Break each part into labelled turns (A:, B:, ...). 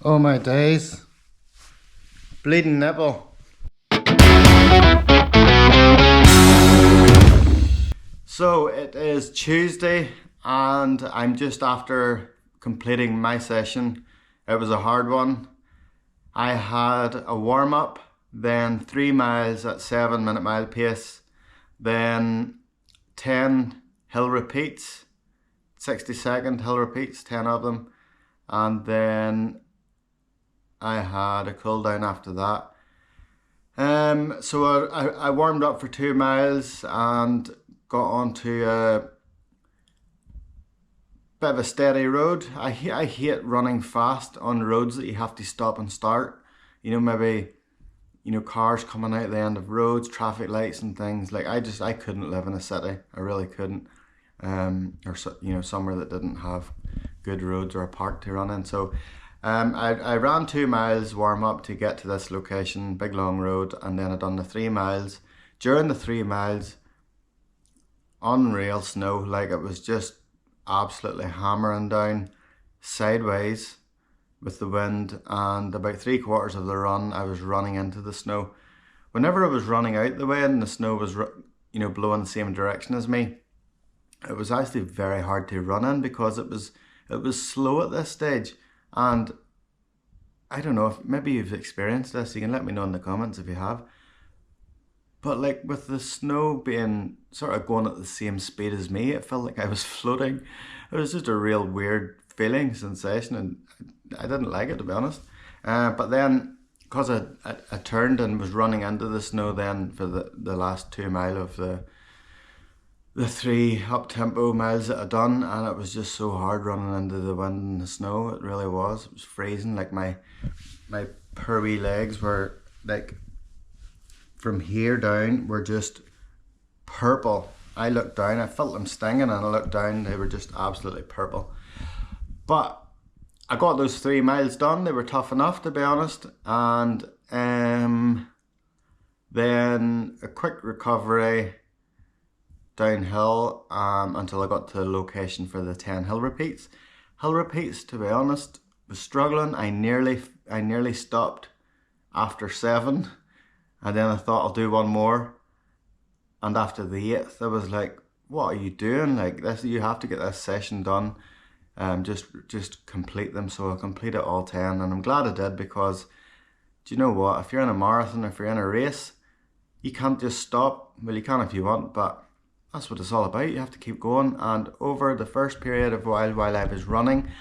A: Oh my days. Bleeding nipple. So it is Tuesday and I'm just after completing my session. It was a hard one. I had a warm up, then 3 miles at 7-minute mile pace, then 10 hill repeats, 60-second hill repeats, 10 of them, and then I had a cool down after that. So I warmed up for 2 miles and got onto a bit of a steady road. I hate running fast on roads that you have to stop and start. You know, maybe, you know, cars coming out the end of roads, traffic lights and things. Like I couldn't live in a city. I really couldn't. Or you know, somewhere that didn't have good roads or a park to run in. So I ran 2 miles warm up to get to this location, big long road, and then I done the 3 miles. During the 3 miles, unreal snow, like it was just absolutely hammering down sideways with the wind, and about 3/4 of the run I was running into the snow. Whenever I was running out the way and the snow was, you know, blowing the same direction as me, it was actually very hard to run in because it was slow at this stage. And I don't know if maybe you've experienced this, you can let me know in the comments if you have. But like with the snow being sort of going at the same speed as me, it felt like I was floating. It was just a real weird feeling, sensation, and I didn't like it, to be honest. But then, because I turned and was running into the snow then for the last 2 mile of the 3 up-tempo miles that I'd done, and it was just so hard running into the wind and the snow. It really was. It was freezing. Like my poor wee legs were like, from here down, were just purple. I looked down, I felt them stinging, and I looked down, they were just absolutely purple. But I got those 3 miles done. They were tough enough, to be honest. And then a quick recovery downhill until I got to the location for the 10 hill repeats. Hill repeats, to be honest, was struggling. I nearly stopped after 7, and then I thought I'll do one more. And after the 8th, I was like, "What are you doing? Like this, you have to get this session done. Just complete them." So I completed all 10, and I'm glad I did, because do you know what? If you're in a marathon, if you're in a race, you can't just stop. Well, you can if you want, but that's what it's all about. You have to keep going. And over the first period of while I was running,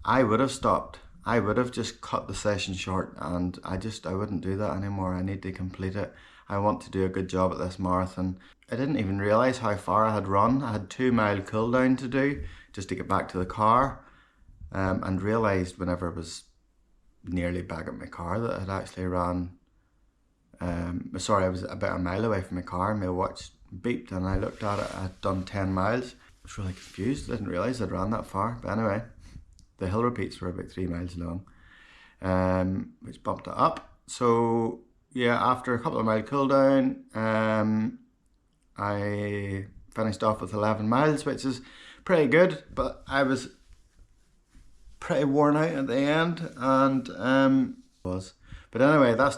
A: I would have stopped. I would have just cut the session short, and I wouldn't do that anymore. I need to complete it. I want to do a good job at this marathon. I didn't even realise how far I had run. I had 2 mile cool down to do just to get back to the car, and realised whenever I was nearly back at my car that I had actually ran, sorry, I was about a mile away from my car, and my watch beeped and I looked at it. I'd done 10 miles. I was really confused. I didn't realise I'd ran that far. But anyway, the hill repeats were about 3 miles long, which bumped it up. So yeah, after a couple of mile cool down, I finished off with 11 miles, which is pretty good, but I was pretty worn out at the end, and But anyway, that's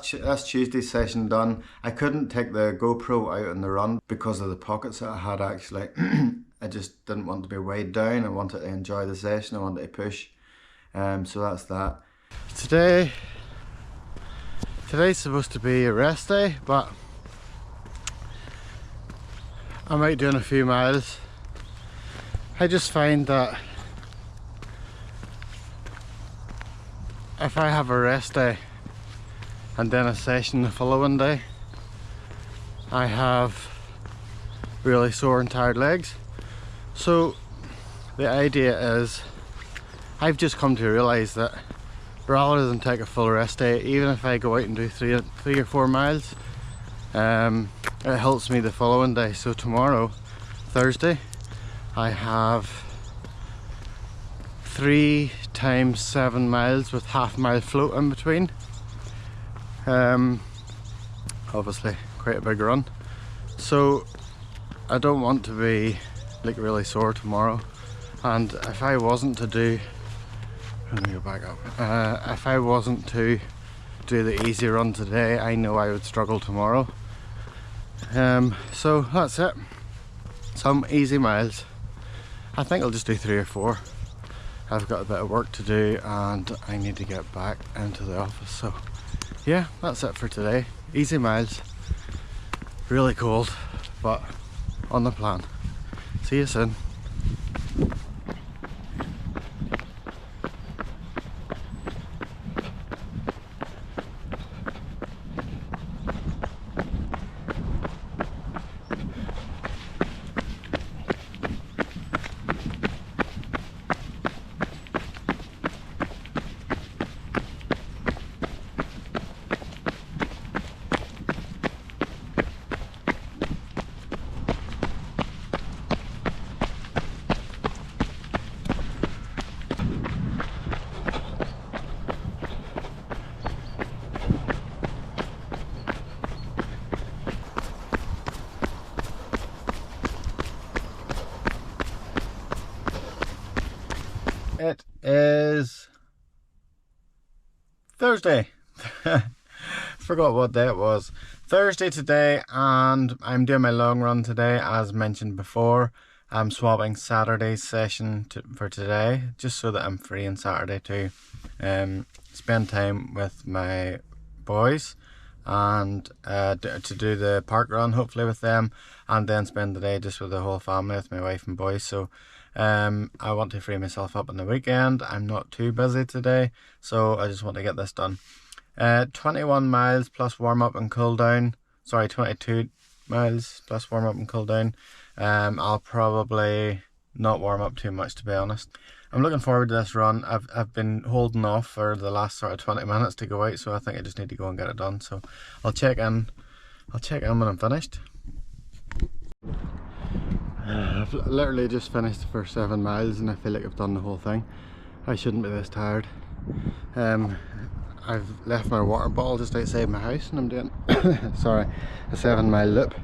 A: Tuesday's session done. I couldn't take the GoPro out on the run because of the pockets that I had, actually. I just didn't want to be weighed down. I wanted to enjoy the session. I wanted to push. So that's that. Today's supposed to be a rest day, but I'm out doing a few miles. I just find that if I have a rest day and then a session the following day, I have really sore and tired legs. So the idea is, I've just come to realise that rather than take a full rest day, even if I go out and do 3 or 4 miles, it helps me the following day. So tomorrow, Thursday, I have 3 times 7 miles with half-mile float in between. Obviously quite a big run, so I don't want to be like really sore tomorrow. And if I wasn't to do Let me go back up. If I wasn't to do the easy run today, I know I would struggle tomorrow. So that's it. Some easy miles. I think I'll just do 3 or 4. I've got a bit of work to do and I need to get back into the office. So yeah, that's it for today. Easy miles. Really cold, but on the plan. See you soon. It is Thursday. Forgot what day it was. Thursday today, and I'm doing my long run today as mentioned before. I'm swapping Saturday's session for today just so that I'm free on Saturday to spend time with my boys and to do the park run hopefully with them, and then spend the day just with the whole family, with my wife and boys. So I want to free myself up on the weekend. I'm not too busy today, so I just want to get this done. 21 miles plus warm up and cool down. Sorry, 22 miles plus warm up and cool down. I'll probably not warm up too much, to be honest. I'm looking forward to this run. I've been holding off for the last sort of 20 minutes to go out, so I think I just need to go and get it done. So I'll check in when I'm finished. I've literally just finished the first 7 miles and I feel like I've done the whole thing. I shouldn't be this tired. I've left my water bottle just outside my house and I'm doing sorry, a 7-mile loop.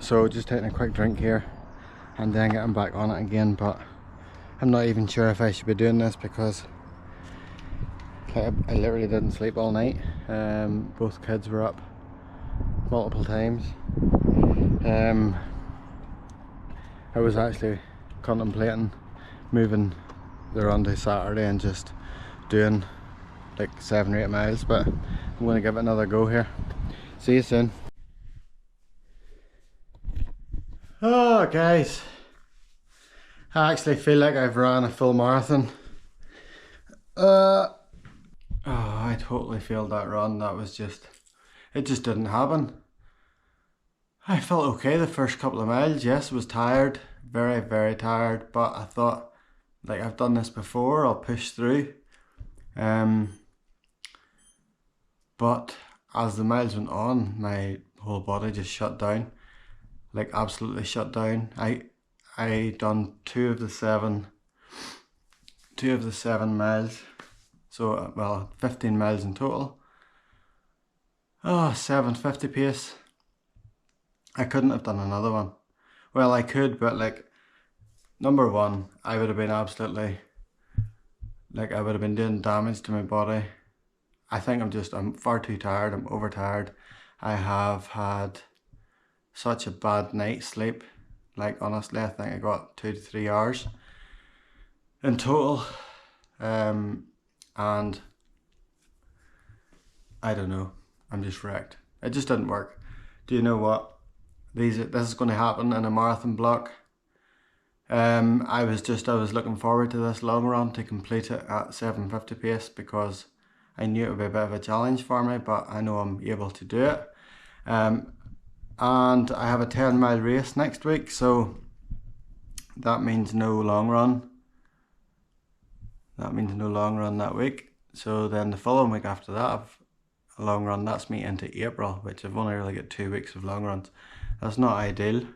A: So just taking a quick drink here and then getting back on it again, but I'm not even sure if I should be doing this because I literally didn't sleep all night. Both kids were up multiple times. I was actually contemplating moving the run to Saturday and just doing like 7 or 8 miles, but I'm going to give it another go here. See you soon. Oh guys, I actually feel like I've run a full marathon. Oh, I totally failed that run. That was just, it just didn't happen. I felt okay the first couple of miles. Yes, I was tired, very, very tired, but I thought, like, I've done this before, I'll push through. But as the miles went on, my whole body just shut down, like absolutely shut down. I done 2 of the 7 miles, so well 15 miles in total. Oh, 7:50 pace. I couldn't have done another one. Well, I could, but like, number one, I would have been absolutely, like, I would have been doing damage to my body. I think I'm far too tired. I'm overtired. I have had such a bad night's sleep. Like, honestly, I think I got 2 to 3 hours in total. And I don't know, I'm just wrecked. It just didn't work. Do you know what? This is going to happen in a marathon block. I was looking forward to this long run to complete it at 7:50 pace because I knew it would be a bit of a challenge for me, but I know I'm able to do it. And I have a 10-mile race next week, so that means no long run. That means no long run that week. So then the following week after that, I've a long run. That's me into April, which I've only really got 2 weeks of long runs. That's not ideal.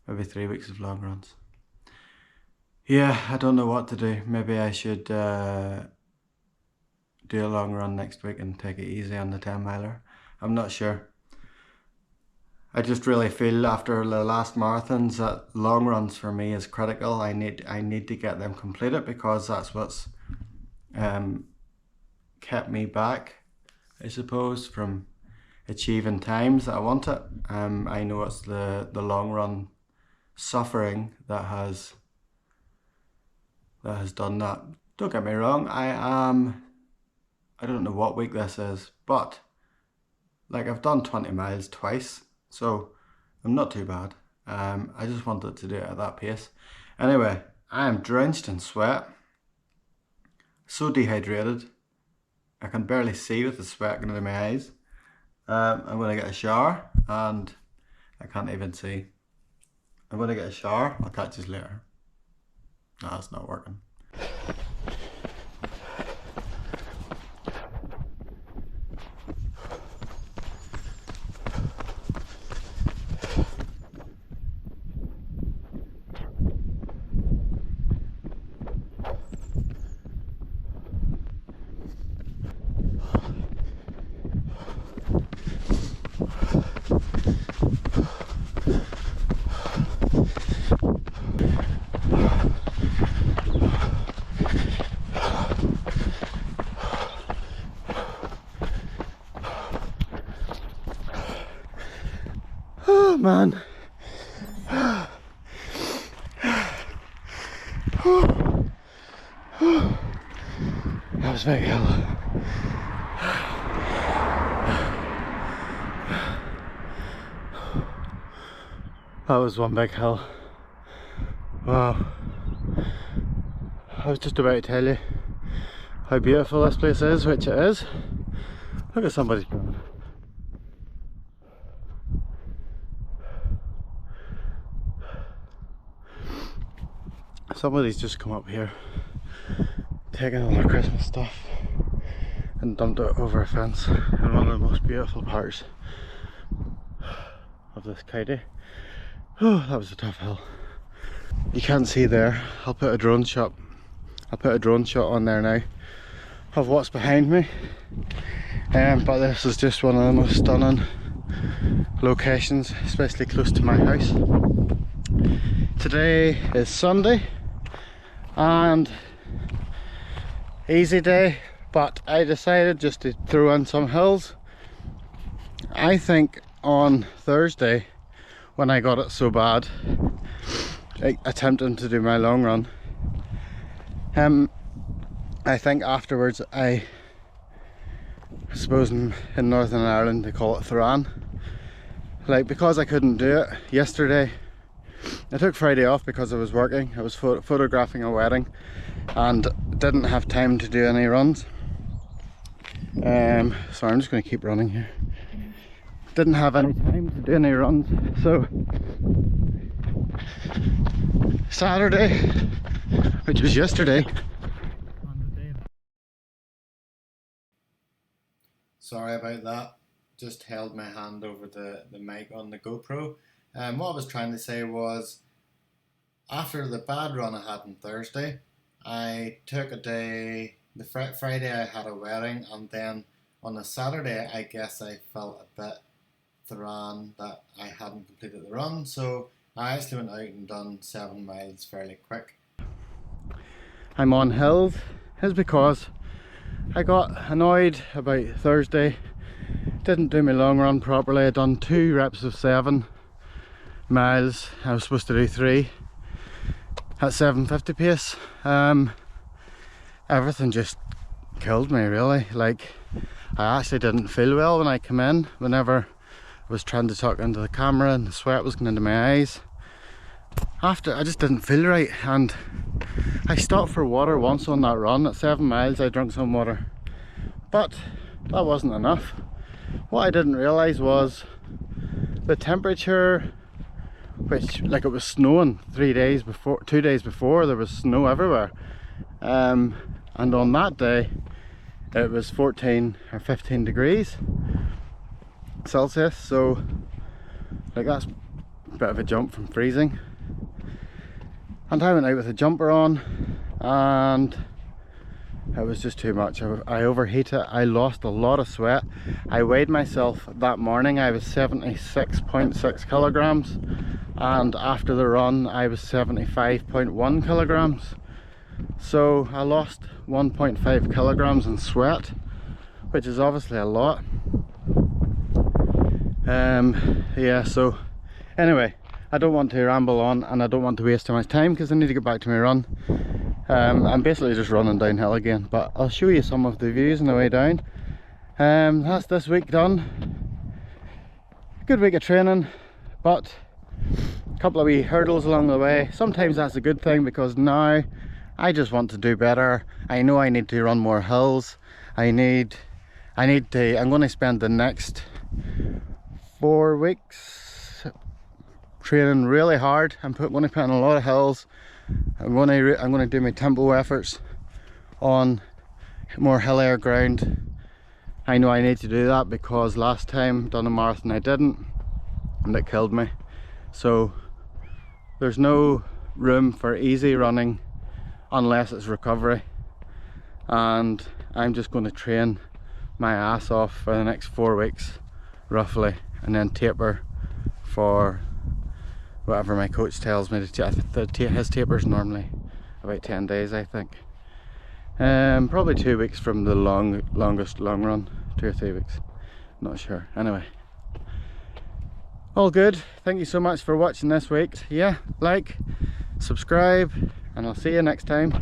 A: Maybe 3 weeks of long runs. Yeah, I don't know what to do. Maybe I should do a long run next week and take it easy on the 10-miler. I'm not sure. I just really feel after the last marathons that long runs for me is critical. I need to get them completed because that's what's kept me back, I suppose, from achieving times that I want it. I know it's the long run suffering that has done that. Don't get me wrong, I don't know what week this is, but like I've done 20 miles twice, so I'm not too bad. I just wanted to do it at that pace. Anyway, I am drenched in sweat, so dehydrated. I can barely see with the sweat going into my eyes. I'm going to get a shower, and I can't even see. I'm going to get a shower. I'll catch you later. No, that's not working. Oh man. That was very hell. That was one big hill. Wow. I was just about to tell you how beautiful this place is, which it is. Look at somebody's going. Somebody's just come up here, taken all their Christmas stuff and dumped it over a fence in one of the most beautiful parts of this county. Oh, that was a tough hill. You can't see there. I'll put a drone shot on there now of what's behind me. But this is just one of the most stunning locations, especially close to my house. Today is Sunday and easy day, but I decided just to throw in some hills. I think on Thursday, when I got it so bad, attempting to do my long run, I think afterwards, I suppose in Northern Ireland they call it Thran. Like, because I couldn't do it yesterday, I took Friday off because I was working. I was photographing a wedding and didn't have time to do any runs. So I'm just going to keep running here. Didn't have any time to do any runs, so Saturday, which was yesterday. Sorry about that. Just held my hand over the mic on the GoPro. What I was trying to say was, after the bad run I had on Thursday, I took a day, the Friday I had a wedding, and then on the Saturday I guess I felt a bit thran that I hadn't completed the run, so I actually went out and done 7 miles fairly quick. I'm on hills is because I got annoyed about Thursday, didn't do my long run properly. I'd done 2 reps of 7 miles. I was supposed to do 3 at 7:50 pace. Everything just killed me really. Like, I actually didn't feel well when I came in, whenever I was trying to talk into the camera and the sweat was going into my eyes. After, I just didn't feel right, and I stopped for water once on that run. At 7 miles I drank some water, but that wasn't enough. What I didn't realise was the temperature, which, like, it was snowing 2 days before, there was snow everywhere, and on that day it was 14 or 15 degrees Celsius, so like that's a bit of a jump from freezing. And I went out with a jumper on, and It was just too much. I overheated. I lost a lot of sweat. I weighed myself that morning. I was 76.6 kilograms, and after the run I was 75.1 kilograms. So I lost 1.5 kilograms in sweat, which is obviously a lot. Yeah, so anyway, I don't want to ramble on, and I don't want to waste too much time because I need to get back to my run. I'm basically just running downhill again, but I'll show you some of the views on the way down. That's this week done. Good week of training, but a couple of wee hurdles along the way. Sometimes that's a good thing, because now I just want to do better. I know I need to run more hills. I'm going to spend the next 4 weeks training really hard. I'm going to put in a lot of hills. I'm going to do my tempo efforts on more hillier ground. I know I need to do that because last time done a marathon I didn't, and it killed me. So there's no room for easy running unless it's recovery, and I'm just going to train my ass off for the next 4 weeks roughly, and then taper for whatever my coach tells me to. His taper's normally about 10 days, I think. Probably 2 weeks from the longest long run, 2 or 3 weeks, not sure. Anyway, all good. Thank you so much for watching this week. Yeah, like, subscribe, and I'll see you next time.